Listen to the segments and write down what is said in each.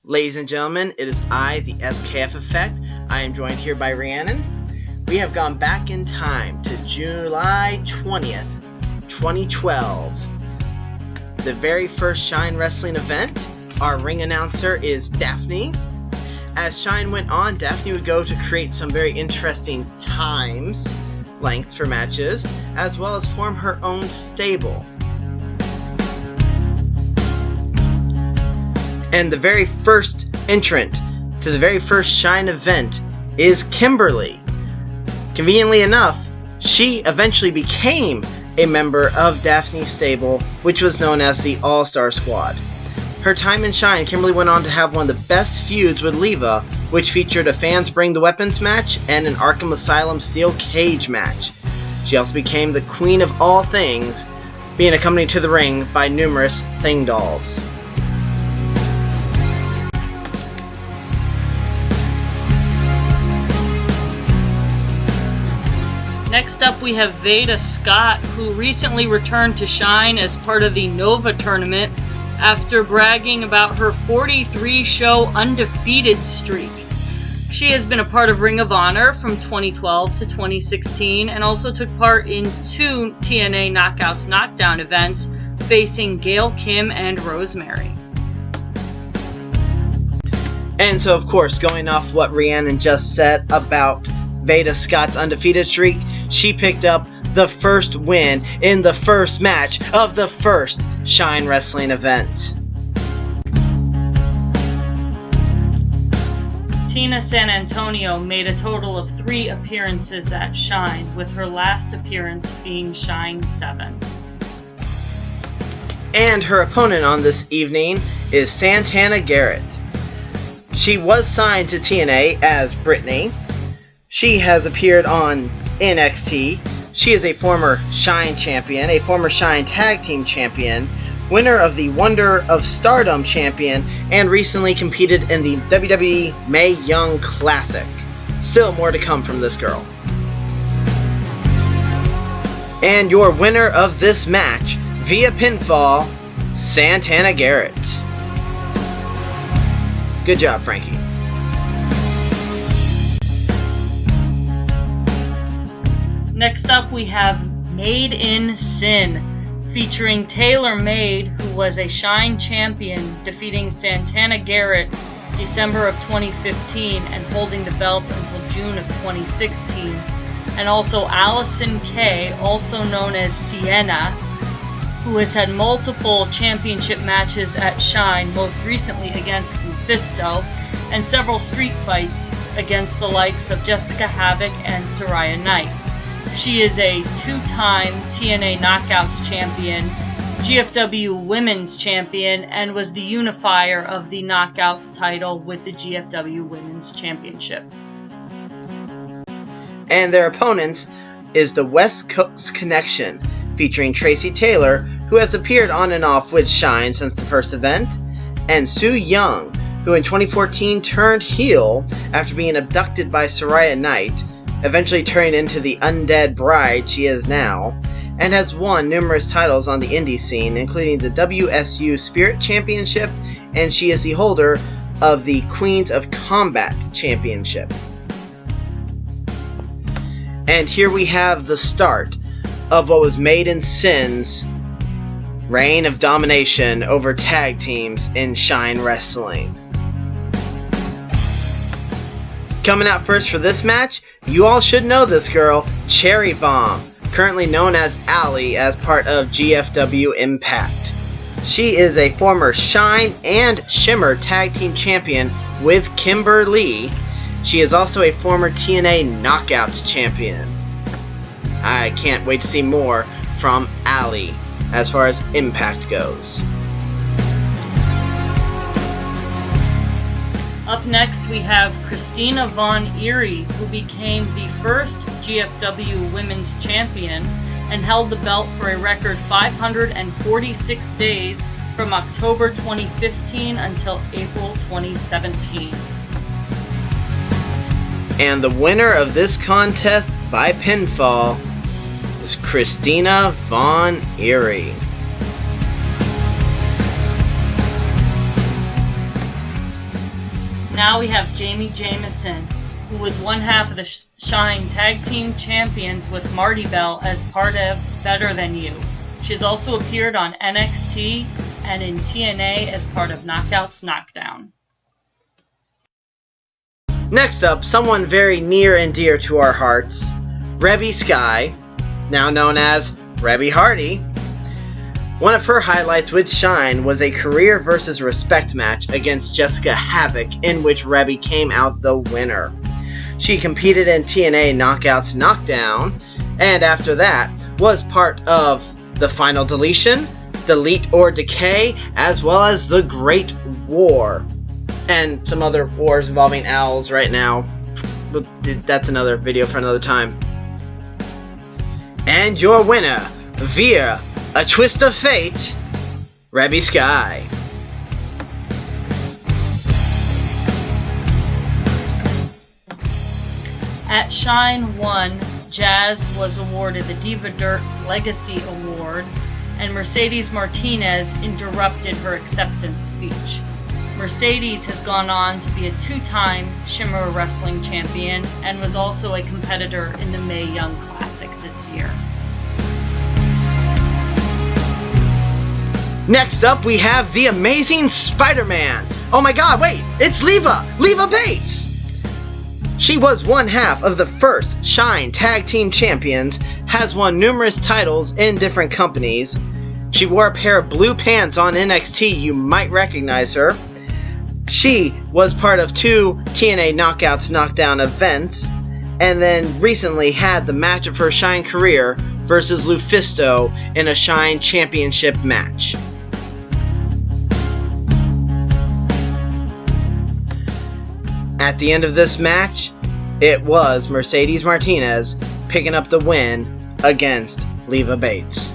Ladies and gentlemen, it is I, the SKF Effect. I am joined here by Rhiannon. We have gone back in time to July 20th, 2012. The very first Shine Wrestling event. Our ring announcer is Daphne. As Shine went on, Daphne would go to create some very interesting times, lengths for matches, as well as form her own stable. And the very first entrant to the very first Shine event is Kimberly. Conveniently enough, she eventually became a member of Daphne's stable, which was known as the All-Star Squad. Her time in Shine, Kimberly went on to have one of the best feuds with Leva, which featured a Fans Bring the Weapons match and an Arkham Asylum Steel Cage match. She also became the Queen of All Things, being accompanied to the ring by numerous Thing dolls. Next up we have Veda Scott, who recently returned to Shine as part of the Nova tournament after bragging about her 43-show undefeated streak. She has been a part of Ring of Honor from 2012 to 2016 and also took part in 2 TNA Knockouts Knockdown events facing Gail Kim and Rosemary. And so, of course, going off what Rhiannon just said about Veda Scott's undefeated streak, she picked up the first win in the first match of the first Shine Wrestling event. Tina San Antonio made a total of 3 appearances at Shine, with her last appearance being Shine 7. And her opponent on this evening is Santana Garrett. She was signed to TNA as Brittany. She has appeared on NXT. She is a former Shine champion, a former Shine Tag Team champion, winner of the Wonder of Stardom champion, and recently competed in the WWE Mae Young Classic. Still more to come from this girl. And your winner of this match, via pinfall, Santana Garrett. Good job, Frankie. Next up we have Made in Sin, featuring TaylorMade, who was a Shine champion, defeating Santana Garrett December of 2015 and holding the belt until June of 2016, and also Allison Kay, also known as Sienna, who has had multiple championship matches at Shine, most recently against Lufisto, and several street fights against the likes of Jessica Havoc and Saraya Knight. She is a 2-time TNA Knockouts champion, GFW Women's champion, and was the unifier of the Knockouts title with the GFW Women's Championship. And their opponents is the West Coast Connection, featuring Tracy Taylor, who has appeared on and off with Shine since the first event, and Sue Young, who in 2014 turned heel after being abducted by Saraya Knight, eventually turning into the undead bride she is now, and has won numerous titles on the indie scene, including the WSU Spirit Championship, and she is the holder of the Queens of Combat Championship. And here we have the start of what was Made in Sin's reign of domination over tag teams in Shine Wrestling. Coming out first for this match, you all should know this girl, Cherry Bomb, currently known as Allie as part of GFW Impact. She is a former Shine and Shimmer Tag Team Champion with Kimberly. She is also a former TNA Knockouts Champion. I can't wait to see more from Allie as far as Impact goes. Up next we have Christina Von Irie, who became the first GFW Women's Champion and held the belt for a record 546 days from October 2015 until April 2017. And the winner of this contest by pinfall is Christina Von Irie. now we have Jamison, who was one half of the Shine Tag Team Champions with Marty Bell as part of Better Than You. She has also appeared on NXT and in TNA as part of Knockouts Knockdown. Next up, someone very near and dear to our hearts, Reby Sky, now known as Reby Hardy. One of her highlights with Shine was a career versus respect match against Jessica Havoc, in which Reby came out the winner. She competed in TNA Knockouts Knockdown, and after that was part of the Final Deletion, Delete or Decay, as well as the Great War, and some other wars involving owls right now, but that's another video for another time. And your winner, via a twist of fate, Reby Sky. At Shine 1, Jazz was awarded the Diva Dirt Legacy Award, and Mercedes Martinez interrupted her acceptance speech. Mercedes has gone on to be a two-time Shimmer Wrestling champion and was also a competitor in the Mae Young Classic this year. Next up, we have the Amazing Spider-Man. Oh my god, wait, it's Leva Bates! She was one half of the first Shine Tag Team Champions, has won numerous titles in different companies. She wore a pair of blue pants on NXT, you might recognize her. She was part of 2 TNA Knockouts Knockdown events, and then recently had the match of her Shine career versus Lufisto in a Shine Championship match. At the end of this match, it was Mercedes Martinez picking up the win against Leva Bates.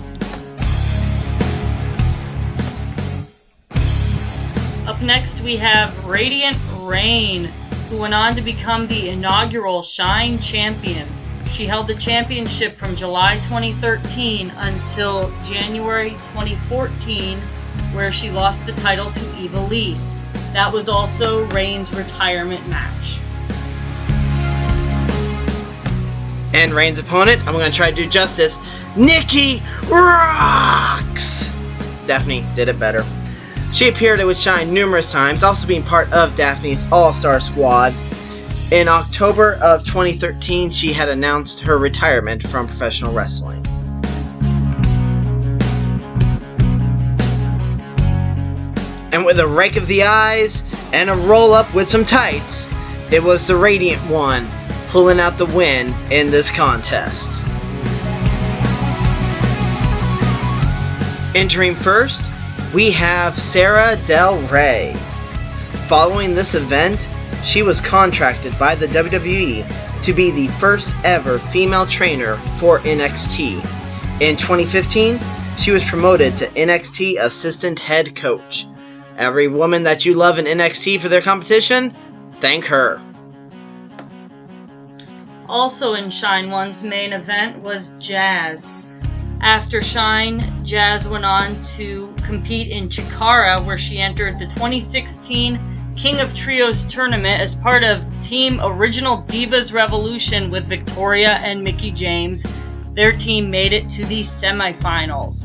Up next we have Radiant Reign, who went on to become the inaugural Shine Champion. She held the championship from July 2013 until January 2014, where she lost the title to Ivelisse. That was also Reigns' retirement match. And Reigns' opponent, I'm going to try to do justice, Nikki Roxx! Daphne did it better. She appeared with Shine numerous times, also being part of Daphne's All-Star Squad. In October of 2013, she had announced her retirement from professional wrestling. And with a rake of the eyes and a roll-up with some tights, it was the Radiant one pulling out the win in this contest. Entering first, we have Sara Del Rey. Following this event, she was contracted by the WWE to be the first ever female trainer for NXT. In 2015, she was promoted to NXT Assistant Head Coach. Every woman that you love in NXT for their competition, thank her. Also in Shine 1's main event was Jazz. After Shine, Jazz went on to compete in Chikara, where she entered the 2016 King of Trios tournament as part of Team Original Divas Revolution with Victoria and Mickie James. Their team made it to the semifinals.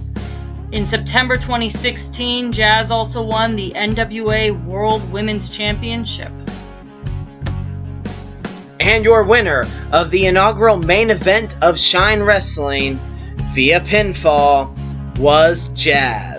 In September 2016, Jazz also won the NWA World Women's Championship. And your winner of the inaugural main event of Shine Wrestling via pinfall was Jazz.